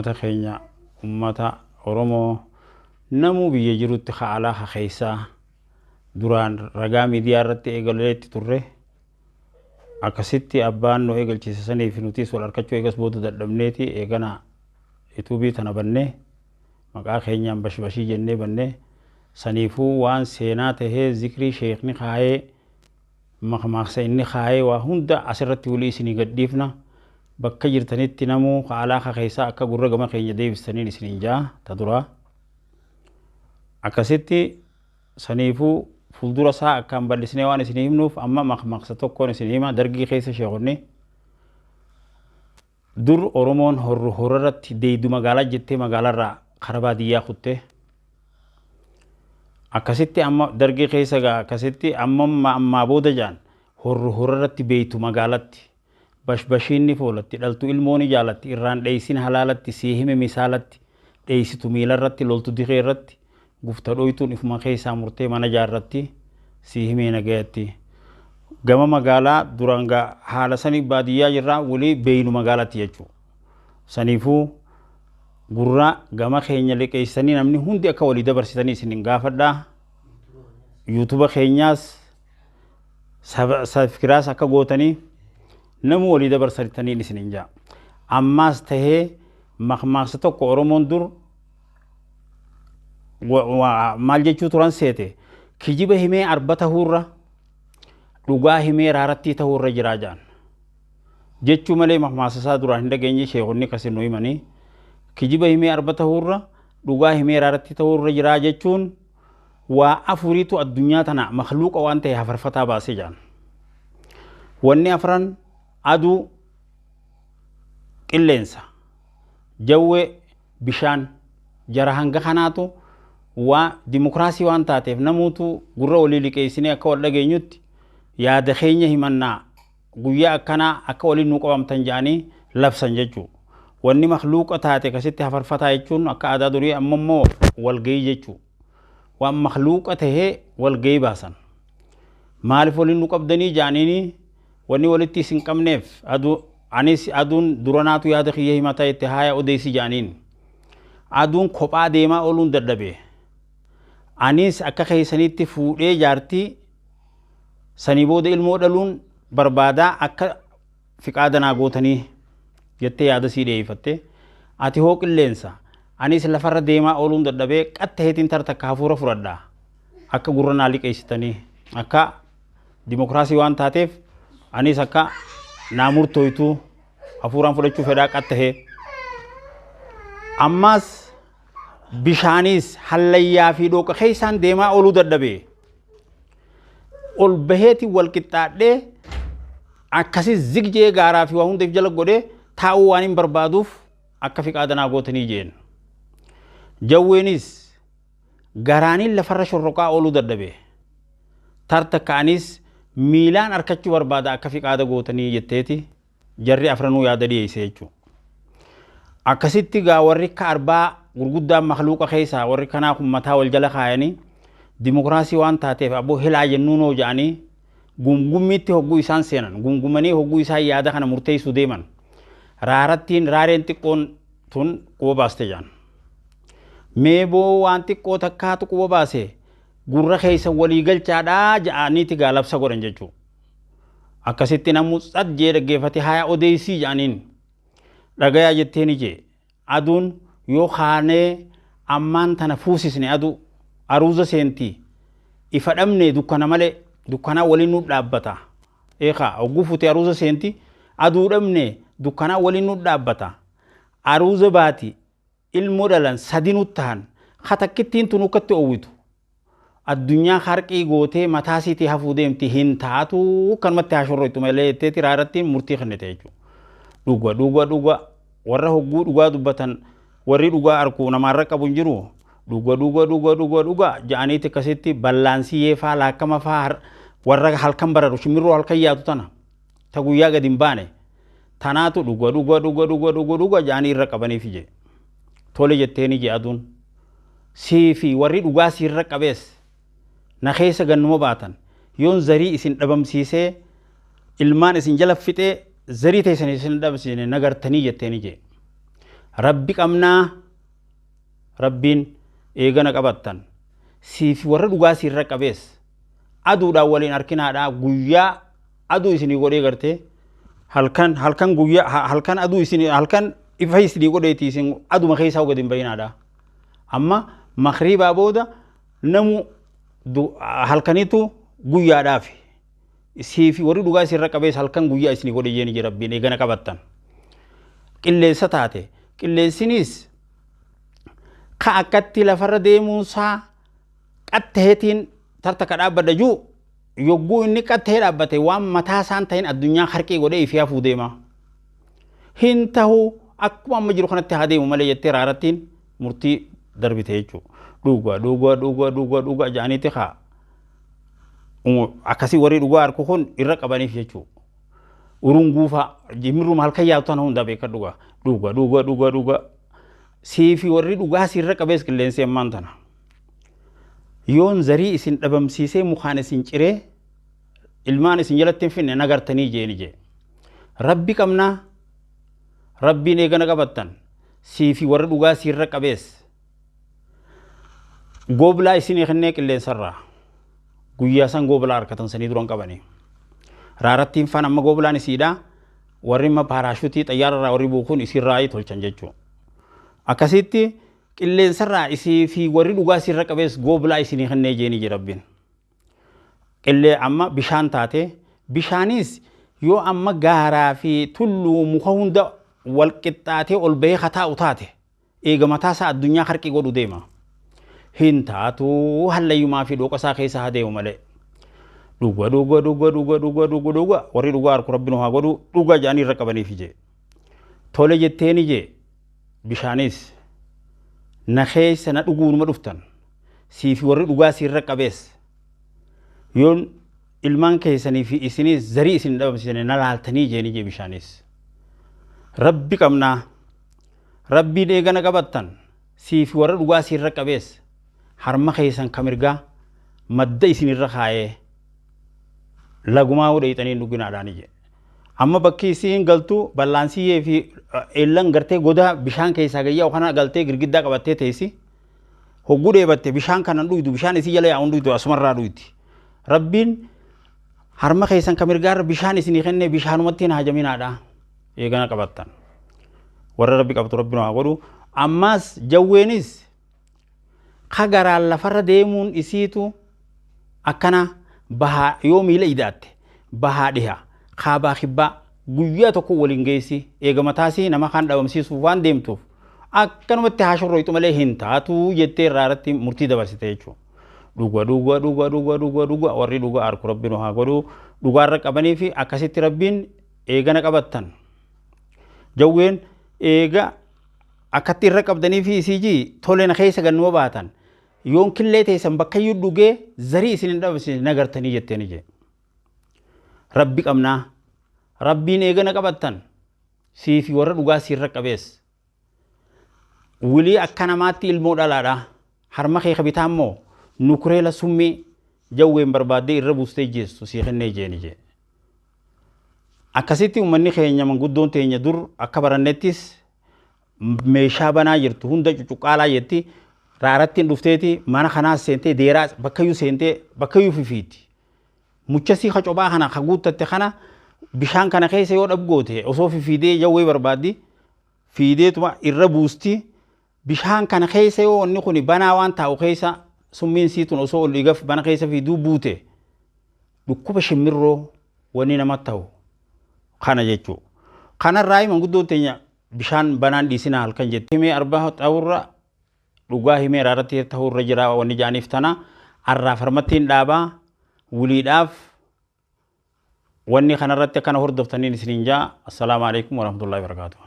ummata keenya ummata Oromoo namuu biyya jirutti haalaa hakeessaa duraan ragaa miidiyaa irratti eegaleetti turre akkasitti abbaan nu eegalchiise saniif nutis wal harkachuu eegas booda dadhabneeti eegana ituubii tana bannee maqaa keenyaan bashbashii jennee bannee saniifuu waan seenaa tahee zikrii sheekni kaayee maqmaaqsa inni kaayee waa hunda asirratti walii isinii gadhiifna bakka jirtanitti namuu haalaa hakeessaa akka gurra gama keenya deebistaniin isiniin jaa ta duraa akkasitti saniifuu fuuldura isaa akkaan bal'isnee waan isin himnuuf amma maqmaaqsa tokkoon isin hima dargii keessa sheekonni dur Oromoon horarratti deeydu magaalaa jettee magaalarraa karaa baadiyyaa kutte akkasitti amma dargii keessa gaa akkasitti amma booda jaan horarratti beeytu magaalatti bashbashiinni foolatti dhaltu ilmooni jaalatti irraan dheeysin halaalatti sii hime misaalatti dheeysitu miilarratti loltu dikee irratti gufta dhoytuun ifuma keessaa murtee mana jaarratti sii himee nagayatti gama magaalaa duranga haala sanii baadiyyaa jirraa walii beeynu magaalatti jechuu saniifuu gurra gama keenya liqeessanii namni hundi akka walii dabarsitanii isin gaafadhaa yuutuba keenyaas sabskiraas akka gootanii namu walii dabarsitanii isin jaa ammaas tahee maqmaaqsa tokko Oromoon dur maal jechuu turan seete kijiba himee arbata hurra dhugaa himee raaratti tahurra jiraa jaan jechuu malee maqmaaqsa duraan hin dhageenye sheekonni kasin nu himanii kijiba himee arbata hurra dhugaa himee raaratti tahurra jiraa jechuun waa afuriitu addunyaa tana makhluuqa waan ta'e hafarfataa baasee jaan wanni afran aduu qilleensa jawwe bishaan jara hanga kanaatu waa dimokiraasii waan taateef namuutu gurra walii liqeessinee akka wal dhageenyutti yaada keenya himannaa guyyaa akkanaa akka waliin nu qabamtan jaanii labsan jechuu wanni makhluuqa taate kasitti hafarfataa jechuun akka aadaa durii ammoo walgayii jechuu waan makhluuqa tahee walgayii baasan maaliif waliin nu qabdanii jaaniini wanni walitti isin qabneef anis aduun duranaatu yaada kiyya himataa itti haaya odeessi jaaniin aduun kophaa deemaa ooluun dadhabee anis akka keessanitti fuudhee jaartii sanii booda ilmoo dhaluun barbaadaa akka fiqaadanaa gootanii jettee yaada sii dheeyfatte ati hoo qilleensa anis lafarra deemaa ooluun dadhabee qatta heetiin tartakka hafuura furadhaa akka gurra naa liqeessitanii akka dimokiraasii waan taateef anis akka naa murtooytu hafuuraan fudhachuu fedhaa qatta hee ammaas bishaanis hallayyaa fi dhooqa keessaan deemaa ooluu dadhabee ol baheeti wal qixxaadhee akkasii zigjee gaaraa fi waa hundeef jala godhee taa'uu waan hin barbaaduuf akka fiqaadanaa gootanii jeen jawweenis garaaniin lafarra shorroqaa ooluu dadhabee tartakkaanis miilaan arkachuu barbaada akka fiqaada gootanii jetteeti jarri afranuu yaada dhiyeesse jechuudha akkasitti gaa warri ka arbaa gurguddaan makhluuqa keessaa warri kanaa kun mataa wal jala kaayanii dimokiraasii waan taateef aboo hilaa jennuunoo jedhanii gumgummiitti hogguu isaan seenan gumgumanii hogguu isaan yaada kana murteessuu deeman raareen xiqqoon tun quba baaste jaan meeboo waan xiqqoo takkaatu quba baase gurra keessa walii galchaadhaa jedhaniiti gaalabsa godhan jechuudha akkasitti namuu sadjee dhaggeeffate haaya odeessii jedhaniin dhagayaa jetteen ije aduun yoo kaanee ammaan tana fuusisne adu aruuza seentii ifa dhabne dukkana malee dukkanaa waliin nu dhaabbata eeqa ogguu fute aruuza seentii aduu dhabne dukkanaa waliin nu dhaabbata aruuza baati ilmoo dhalan sadinu tahan katakkittiin tun ukkatti owwitu addunyaa harqii gootee mataasiitii hafuu deemti hin taatu kanumatti hashorroytu malee jetteeti raarattiin murtii kennite jechuudha dhuga warra hogguu dhugaa dubbatan warri dhugaa arkuu namaarra qabu hin jiru dhuga ja'aniiti akkasitti ballaansii yeefaa laakkama faa warra halkan bararu shimirroo halkan yaatu tana ta guyyaa gadi hin baane tanaatu dhuga ja'anii irra qabaniif ije tole jetteeni je aduun sii fi warri dhugaa sii irra qabees na keessa gannuma baatan yoon zarii isin dhabamsiisee ilmaan isin jala fixee zarii teessan isin dhabamsiisne nagartanii jetteeni je rabbi qabnaa rabbiin eegana qabattan siif warra dhugaa sirra qabees aduudhaan waliin harkinaadhaa guyyaa aduu isinii godhee gartee halkan guyyaa halkan aduu isinii halkan ifa isinii godheeti isin aduma keessaa gadi hin bayinaadhaa amma maghriibaa booda namu halkanitu guyyaadhaaf siif warri dhugaa sirra qabees halkan guyyaa isinii godhee jeeni rabbiin eegana qabattan qilleensa taate qilleensinis ka akkatti lafarra deemuunsaa qattaheetiin tartaka dhaabbadha juu yogguu inni qattahee dhaabbate waan mataa isaan ta'in addunyaa harqii godhee ifi hafuu deema hin ta'u akkuma amma jiru kanatti haa deemu malee jettee raarattiin murtii darbite jechuudha dhugaa jaaniiti haa akkasii warri dhugaa harku kun irra qabaniif jechuudha urunguufa jimirruma halkan yaatutan hunda beeka dhugaa siifi warri dhugaa sirra qabees qilleensi ammaan tana yoon zarii isin dhabamsiisee mukaan isin ciree ilmaan isin jalatti hin finne nagartanii jeeni jee rabbi qabnaa rabbiin eegana qabattan siifi warri dhugaa sirra qabees gooblaa isin kennee qilleensarraa guyyaa san gooblaa harkatan sanii duran qabanii raarattiin fan amma gooblaan isiidhaa warri ma paaraashuutii xayyaararraa warri buukuun isirraa tolchan jechuudha akkasitti qilleensarraa isii fi warri dhugaa sirra qabees gooblaa isinii kennee jeeni rabbiin qillee amma bishaan taate bishaanis yoo amma gaaraa fi tulluu muka hunda wal qixxaatee ol bahee kataa'u taate eega mataasaa addunyaa harqii godhu deema hin taatu hallayyumaa fi dhooqasaa keessa haa deemu malee dhuga warri dhugaa harku rabbiin haa godhu dhuga jaanii irra qabaniif jee tole jetteeni jee bishaanis na keessa na dhuguunuma dhuftan siifi warri dhugaa sirra qabees yoon ilmaan keessanii fi isinis zarii isin dhabamsiisanii na laaltanii jeeni jee bishaanis rabbi qabnaa rabbiin eegana qabattan siifi warra dhugaa sirra qabees harma keessan kamirgaa madda isinirra kaayee lagumaa hudheeyxanii dhuginaadhaani jee amma bakki isiin galtu ballaansiyyee fi eellan gartee goda bishaan keessaa gayyaa kana galtee girgiddaa qabattee teessi hogguu dheebatte bishaan kanan dhuydu bishaan isii jala yaa'uun dhuydu asumarraa dhuyti rabbiin harma keessan kamirgaarra bishaan isinii kennee bishaanumatti hin hajaminaadha eegana qabattan warra rabbi qabatu rabbiin haa godhu ammaas jawweenis ka garaan lafarra deemuun isiitu akkana bahaa yoo miila idaatte bahaa dhiha kaabaa kibbaa guyyaa tokko waliin geessi eega mataasii nama kan dhabamsiisuuf waan deemtuuf akkanumatti haashorroytu malee hin taatu jettee irratti murtii dabarsite jechuudha dhuga warri dhuga harku rabbiin haa godhu dhugaarra qabanii fi akkasitti rabbiin eegana qabattan jawween eega akkatti irra qabdanii fi isii toleen keessa gannuma baatan yoon killee teessan bakkayyuu dhugee zarii isin hin dhabamsiisne nagartanii jetteeni jee rabbi qabnaa rabbiin eegana qabattan siifi warra dhugaa sirra qabees wilii akka namaatti ilmoo dhalaadha harma kee kabitaa immoo nukureela summii jawween barbaaddee irra buustee jeessu sii kennee jeeni jee akkasitti ummanni keenya manguddoon teenya dur akka barannettis meeshaa banaa jirtu hunda cucuqaalaa jetti raarattiin dhufteeti mana kanaas seentee deeraa bakkayyuu seentee bakkayyuu fifiiti muchasii kacobaa kana kaguuttatte kana bishaan kana keessa yoo dhabgoote osoo fifiidee jawwee barbaaddi fiideetuma irra buusti bishaan kana keessa yoo inni kun banaa waan taa'u keessa summiin siitun osoo ol dhigaf bana keessa fiiduu buute dhukkuba shimmirroo wanni namatti ta'u kana jechuu kanarraa manguddoon teenya bishaan banaan dhiisinaa halkan jette himee arbaa ta'urra dhugaa himee raaratti ta'urra jira wanni jaaniif tana arraaf harmattiin dhaabaa wuliidhaaf wanni kanarratti akkana hordoftaniin isiniin jaa. Assalaamu alaikum warahmatullahi wabarakatuh.